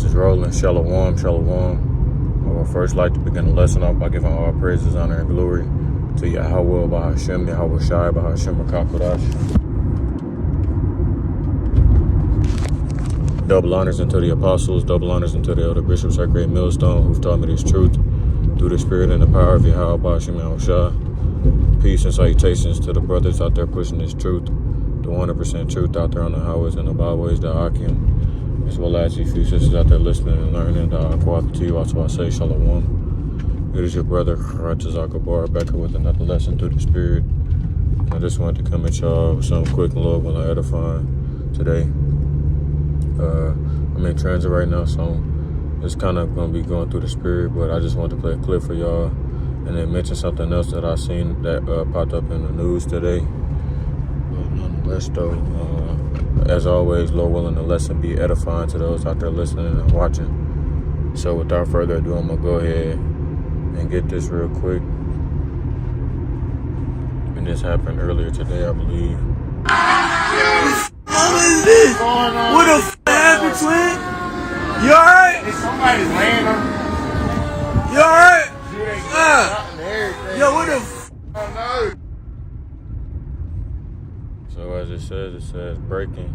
This is Roland. Shalom, shalom. I would first like to begin the lesson off by giving all praises, honor, and glory to Yahweh, Bahashem, Yahweh Shai, Bahashem, Rakakodash. Double honors unto the apostles, double honors unto the elder bishops at Great Millstone who've taught me this truth through the spirit and the power of Yahweh, Bahashem, Yahweh Shai. Peace and salutations to the brothers out there pushing this truth, the 100% truth out there on the highways and the byways, the Akim, as well as these few sisters out there listening and learning. To you also I say shalom. It is your brother Ratazakabar back with another lesson through the spirit. I just wanted to come at y'all with something quick and low and edifying today. I'm in transit right now, so it's kind of going to be going through the spirit, but I just wanted to play a clip for y'all and then mention something else that I seen that popped up in the news today. But nonetheless, though, as always, Lord willing, the lesson be edifying to those out there listening and watching. So without further ado, I'm going to go ahead and get this real quick. And this happened earlier today, I believe. What is this? What the f*** happened, twin? You alright? Somebody's laying on. You alright? Yo, what the f***? So as it says breaking.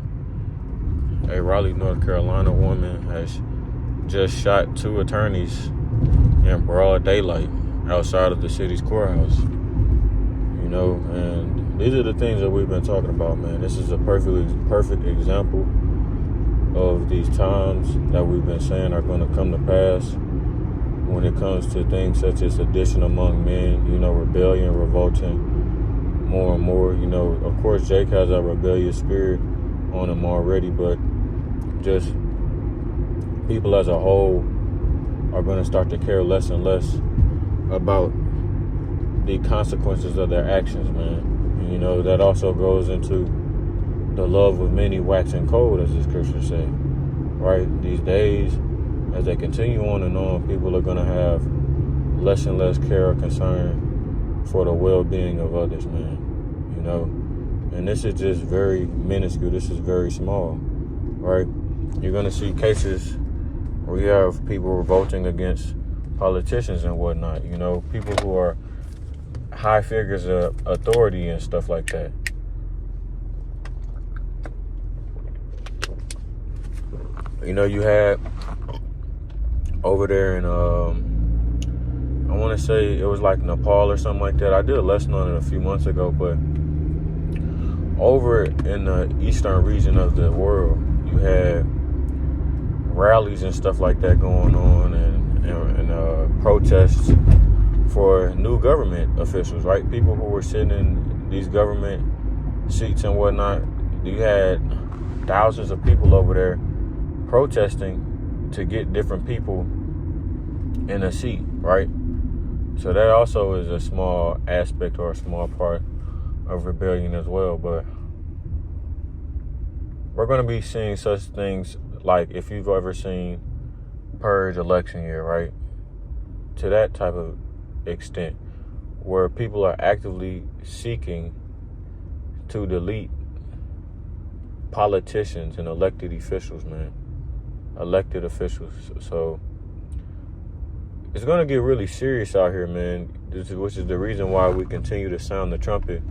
A Raleigh, North Carolina woman has just shot 2 attorneys in broad daylight outside of the city's courthouse. You know, and these are the things that we've been talking about, man. This is a perfect example of these times that we've been saying are going to come to pass when it comes to things such as sedition among men, you know, rebellion, revolting more and more. You know, of course, Jake has a rebellious spirit on him already, but just people as a whole are going to start to care less and less about the consequences of their actions, man. And, you know, that also goes into the love of many waxing cold, as the scriptures say, right? These days, as they continue on and on, people are going to have less and less care or concern for the well-being of others, man, you know? And this is just very minuscule. This is very small, right? You're going to see cases where you have people revolting against politicians and whatnot, you know, people who are high figures of authority and stuff like that. You know, you had over there in, I want to say it was like Nepal or something like that. I did a lesson on it a few months ago, but over in the eastern region of the world, you had rallies and stuff like that going on and protests for new government officials, right? People who were sitting in these government seats and whatnot. You had thousands of people over there protesting to get different people in a seat, right? So that also is a small aspect or a small part of rebellion as well. But we're going to be seeing such things like, if you've ever seen Purge election year, right? To that type of extent, where people are actively seeking to delete politicians and elected officials, man. Elected officials. So it's going to get really serious out here, man, which is the reason why we continue to sound the trumpet,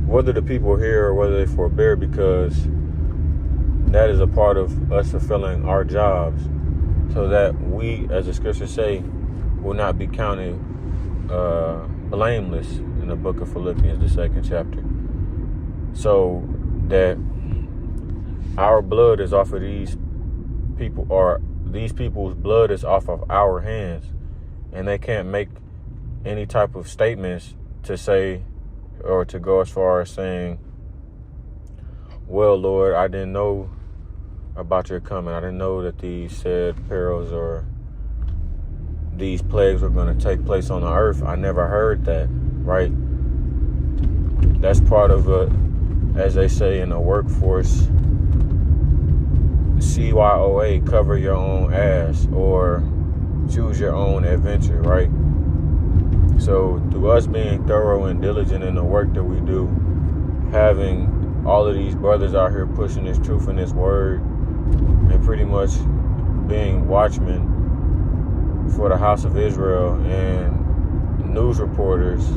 whether the people hear or whether they forbear, because that is a part of us fulfilling our jobs, so that we, as the scriptures say, will not be counted blameless in the book of Philippians, the 2nd chapter. So that our blood is off of these people, or these people's blood is off of our hands, and they can't make any type of statements to say, or to go as far as saying, well, Lord, I didn't know about your coming. I didn't know that these said perils or these plagues were going to take place on the earth. I never heard that, right? That's part of as they say in the workforce, CYOA, cover your own ass, or choose your own adventure, right? So through us being thorough and diligent in the work that we do, having all of these brothers out here pushing this truth and this word, and pretty much watchmen for the house of Israel and news reporters.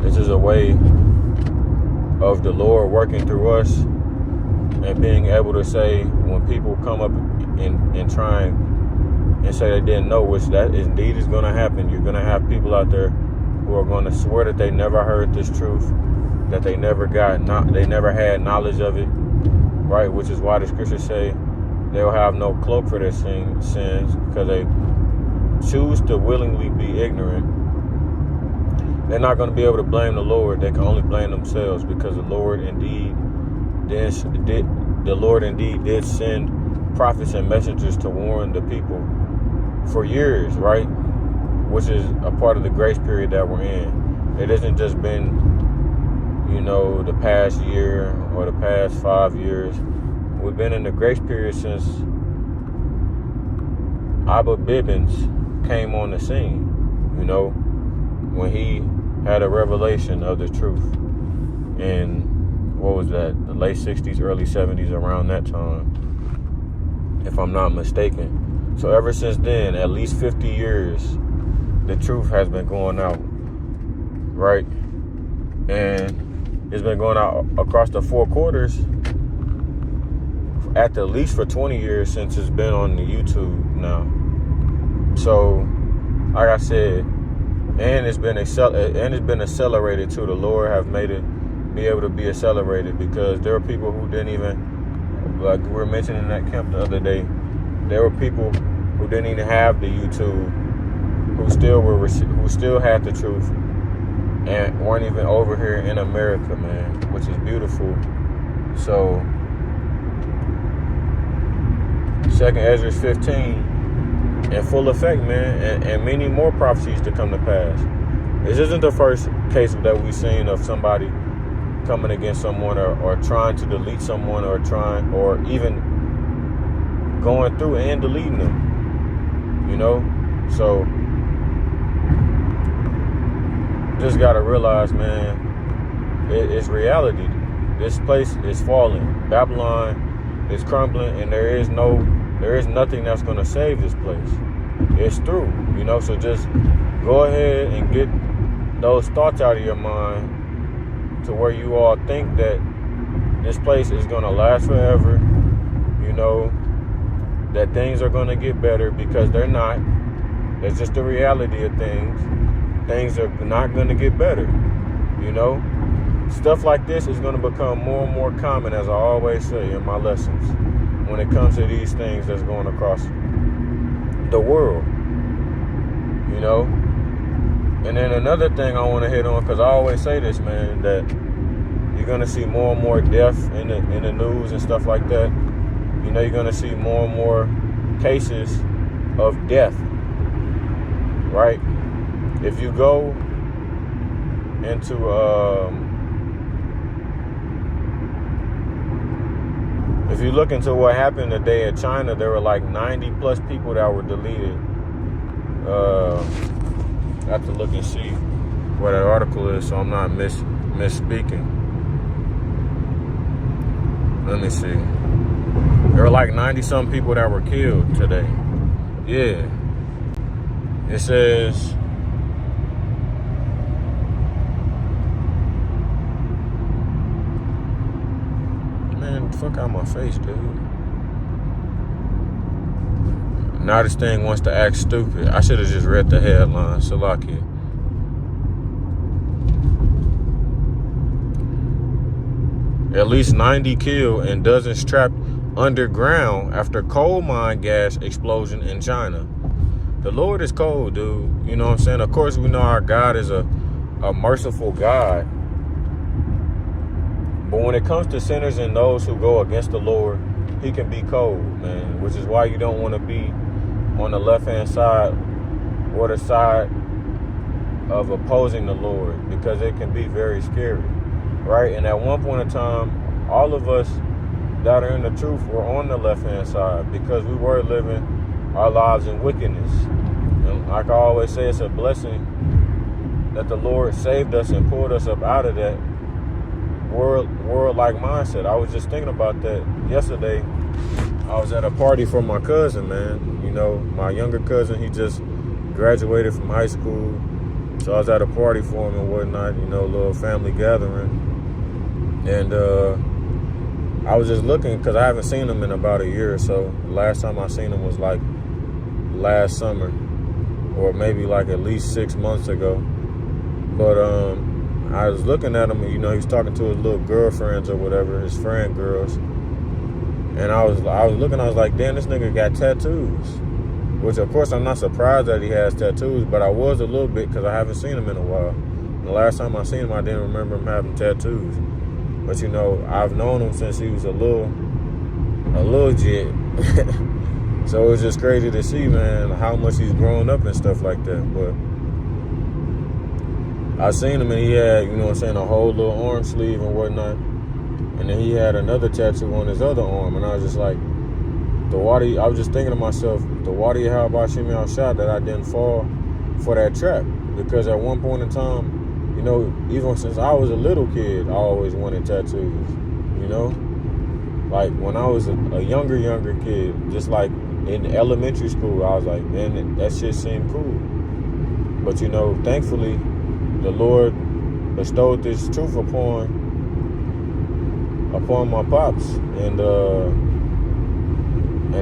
This is a way of the Lord working through us and being able to say, when people come up and try and say they didn't know, which that indeed is going to happen. You're going to have people out there who are going to swear that they never heard this truth, that they never had knowledge of it, right? Which is why the scriptures say they'll have no cloak for their sins, because they choose to willingly be ignorant. They're not going to be able to blame the Lord. They can only blame themselves, because the Lord indeed did send prophets and messengers to warn the people for years, right? Which is a part of the grace period that we're in. It hasn't just been, the past year or the past 5 years. We've been in the grace period since Abba Bibbins came on the scene, when he had a revelation of the truth. And what was that? The late 60s, early 70s, around that time, if I'm not mistaken. So ever since then, at least 50 years, the truth has been going out, right? And it's been going out across the 4 quarters at the least for 20 years since it's been on the YouTube now. So, like I said, and it's been accelerated too. The Lord have made it be able to be accelerated, because there are people who didn't even, like we were mentioning in that camp the other day, there were people who didn't even have the YouTube, who still had the truth and weren't even over here in America, man, which is beautiful. So 2nd Ezra 15 in full effect, man, and many more prophecies to come to pass. This isn't the first case that we've seen of somebody coming against someone or trying to delete someone or even going through and deleting them. So just gotta realize, man, it's reality. This place is falling. Babylon is crumbling, and there is nothing that's gonna save this place. It's through, so just go ahead and get those thoughts out of your mind, to where you all think that this place is going to last forever, that things are going to get better, because they're not. That's just the reality of things. Things are not going to get better, Stuff like this is going to become more and more common, as I always say in my lessons, when it comes to these things that's going across the world, And then another thing I want to hit on, because I always say this, man, that you're going to see more and more death in the news and stuff like that. You're going to see more and more cases of death, right? If you go into if you look into what happened today in China, there were like 90 plus people that were deleted. I have to look and see what that article is, so I'm not misspeaking. Let me see. There were like 90-some people that were killed today. Yeah. It says, man, fuck out my face, dude. Now this thing wants to act stupid. I should have just read the headline. Salakia. At least 90 killed and dozens trapped underground after coal mine gas explosion in China. The Lord is cold, dude. You know what I'm saying? Of course, we know our God is a merciful God. But when it comes to sinners and those who go against the Lord, he can be cold, man. Which is why you don't want to be on the left-hand side or the side of opposing the Lord, because it can be very scary, right? And at one point in time, all of us that are in the truth were on the left-hand side, because we were living our lives in wickedness. And like I always say, it's a blessing that the Lord saved us and pulled us up out of that world-like mindset. I was just thinking about that yesterday I was at a party for my cousin, man. You know, my younger cousin, he just graduated from high school. So I was at a party for him and whatnot, you know, a little family gathering. And I was just looking because I haven't seen him in about a year or so. The last time I seen him was like last summer, or maybe like at least 6 months ago. But I was looking at him, and, you know, he was talking to his little girlfriends or whatever, his friend girls. And I was looking, I was like, damn, this nigga got tattoos. Which, of course, I'm not surprised that he has tattoos, but I was a little bit because I haven't seen him in a while. The last time I seen him, I didn't remember him having tattoos. But, you know, I've known him since he was a little jit. So it was just crazy to see, man, how much he's grown up and stuff like that. But I seen him, and he had, you know what I'm saying, a whole little arm sleeve and whatnot. And then he had another tattoo on his other arm, and I was just like, I was just thinking to myself, the water how about Shimmy out shot that I didn't fall for that trap. Because at one point in time, you know, even since I was a little kid, I always wanted tattoos, you know? Like, when I was a younger kid, just like in elementary school, I was like, man, that shit seemed cool. But, you know, thankfully, the Lord bestowed this truth upon my pops, and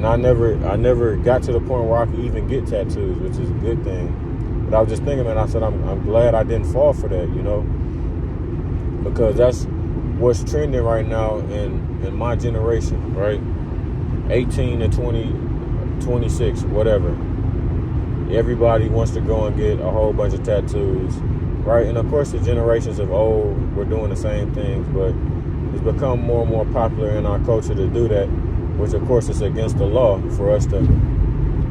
I never got to the point where I could even get tattoos, which is a good thing. But I was just thinking, man, I said, I'm glad I didn't fall for that, you know, because that's what's trending right now in my generation, right? 18 to 20, 26, whatever. Everybody wants to go and get a whole bunch of tattoos, right? And of course, the generations of old were doing the same things, but it's become more and more popular in our culture to do that, which of course is against the law for us to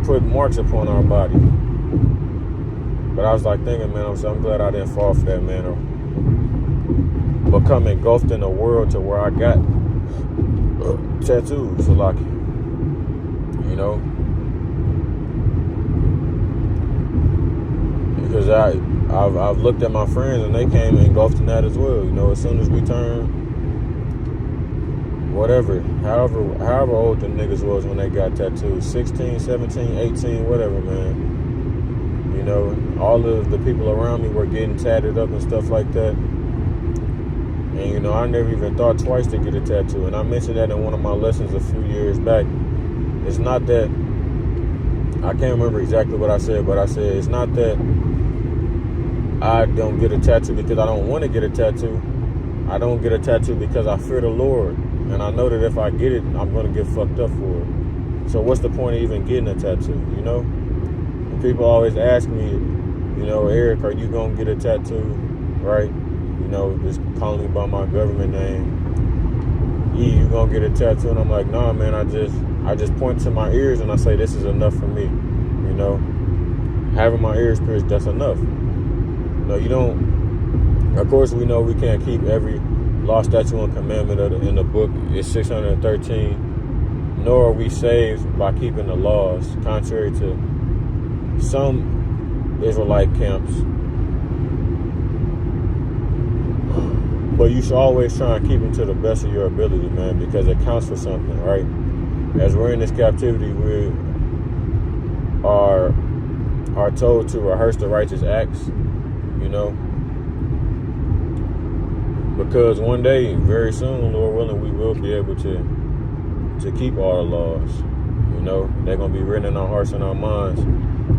put marks upon our body. But I was like thinking, man, I'm glad I didn't fall for that, man, or become engulfed in a world to where I got tattoos, so like, you know, because I've looked at my friends and they came engulfed in that as well. You know, as soon as we turned, whatever, however old the niggas was when they got tattoos, 16, 17, 18, whatever, man. You know, all of the people around me were getting tatted up and stuff like that. And, you know, I never even thought twice to get a tattoo. And I mentioned that in one of my lessons a few years back. It's not that, I can't remember exactly what I said, but I said it's not that I don't get a tattoo because I don't want to get a tattoo. I don't get a tattoo because I fear the Lord. And I know that if I get it, I'm going to get fucked up for it. So what's the point of even getting a tattoo, you know? And people always ask me, you know, Eric, are you going to get a tattoo, right? You know, just calling me by my government name. You going to get a tattoo? And I'm like, nah, man, I just point to my ears and I say, this is enough for me, you know? Having my ears pierced, that's enough. No, you don't. Of course, we know we can't keep every law, statute, and commandment in the book. It's 613. Nor are we saved by keeping the laws, contrary to some Israelite camps. But you should always try and keep them to the best of your ability, man, because it counts for something, right? As we're in this captivity, we are told to rehearse the righteous acts, you know, because one day, very soon, Lord willing, we will be able to keep all the laws. You know, they're going to be written in our hearts and our minds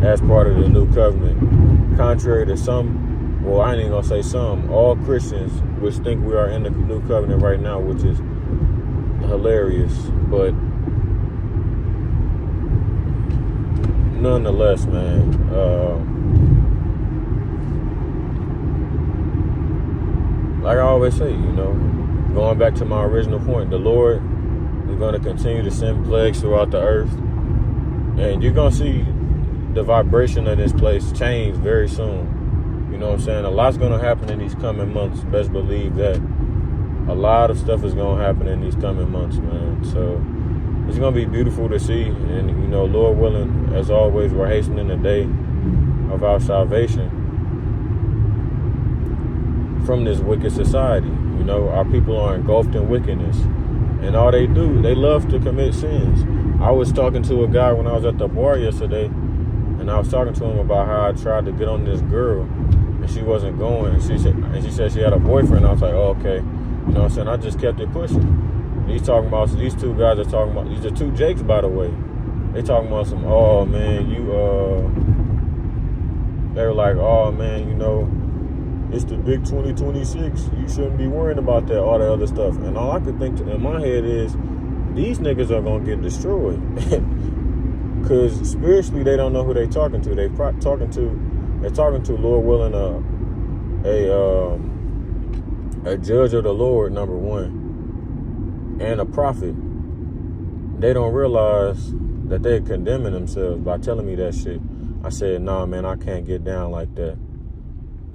as part of the new covenant. Contrary to some, well, I ain't even going to say some, all Christians which think we are in the new covenant right now, which is hilarious. But nonetheless, man, like I always say, you know, going back to my original point, the Lord is going to continue to send plagues throughout the earth. And you're going to see the vibration of this place change very soon. You know what I'm saying? A lot's going to happen in these coming months. Best believe that. A lot of stuff is going to happen in these coming months, man. So it's going to be beautiful to see. And, you know, Lord willing, as always, we're hastening the day of our salvation from this wicked society. You know, our people are engulfed in wickedness. And all they do, they love to commit sins. I was talking to a guy when I was at the bar yesterday, and I was talking to him about how I tried to get on this girl, and she wasn't going. And she said she had a boyfriend. I was like, oh, okay. You know what I'm saying? I just kept it pushing. And he's talking about, these two guys are talking about, these are two Jakes, by the way. They talking about some, oh, man, they were like, oh, man, you know, it's the big 2026. You shouldn't be worrying about that, all that other stuff. And all I could think in my head is, these niggas are going to get destroyed. Because spiritually, they don't know who they talking to. They're talking to, Lord willing, a judge of the Lord, number one, and a prophet. They don't realize that they're condemning themselves by telling me that shit. I said, nah, man, I can't get down like that.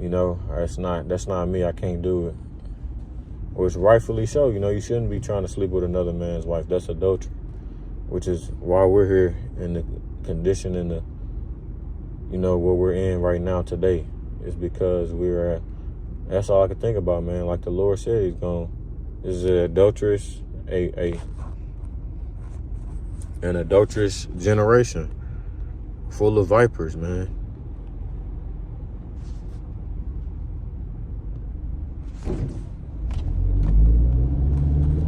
You know, that's not me. I can't do it. Which rightfully so. You know, you shouldn't be trying to sleep with another man's wife. That's adultery. Which is why we're here in the condition in the, you know, what we're in right now today. Is because we're at, that's all I can think about, man. Like the Lord said, he's going, this is an adulterous, an adulterous generation full of vipers, man.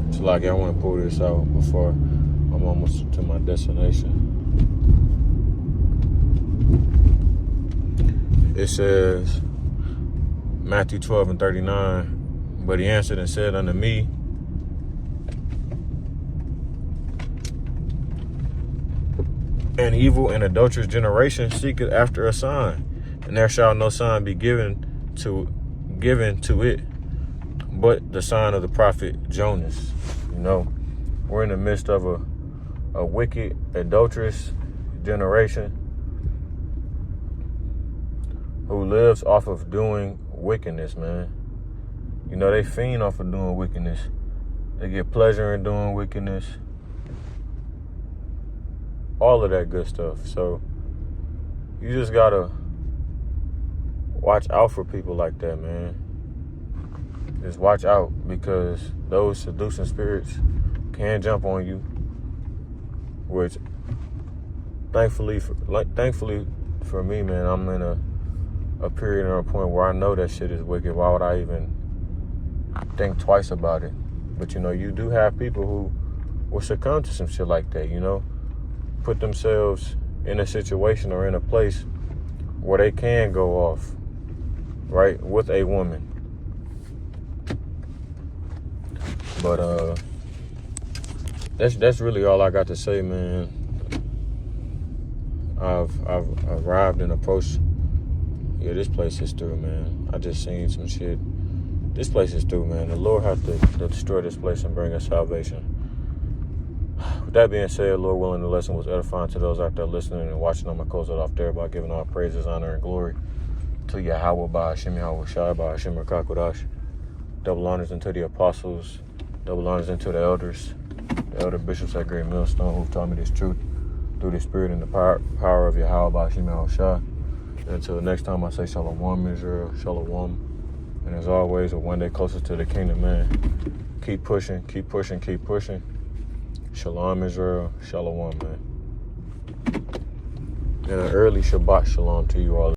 It's like I want to pull this out before I'm almost to my destination. It says, Matthew 12:39, but he answered and said unto me, an evil and adulterous generation seeketh after a sign, and there shall no sign be given to it, but the sign of the prophet Jonas. You know, we're in the midst of a wicked, adulterous generation who lives off of doing wickedness, man. You know, they fiend off of doing wickedness. They get pleasure in doing wickedness. All of that good stuff. So you just gotta watch out for people like that, man. Just watch out, because those seducing spirits can jump on you. Which, thankfully for me, man, I'm in a period or a point where I know that shit is wicked. Why would I even think twice about it? But you know, you do have people who will succumb to some shit like that, you know, put themselves in a situation or in a place where they can go off, right, with a woman. But that's really all I got to say, man. I've arrived and approached. Yeah, this place is through, man. I just seen some shit. This place is through, man. The Lord has to destroy this place and bring us salvation. With that being said, Lord willing, the lesson was edifying to those out there listening and watching. I'm going to close it off there by giving all praises, honor, and glory to Yahweh, by Hashem, Yahweh Shai, by Hashem, Rakakodash. Double honors unto the apostles, double honors unto the elders, the elder bishops at Great Millstone, who've taught me this truth through the spirit and the power of Yahweh, by Hashem, Yahweh Shai. Until next time, I say Shalom, Israel, Shalom. And as always, we're one day closer to the kingdom, man. Keep pushing, keep pushing, keep pushing. Shalom, Israel, Shalom, man. And an early Shabbat Shalom to you all.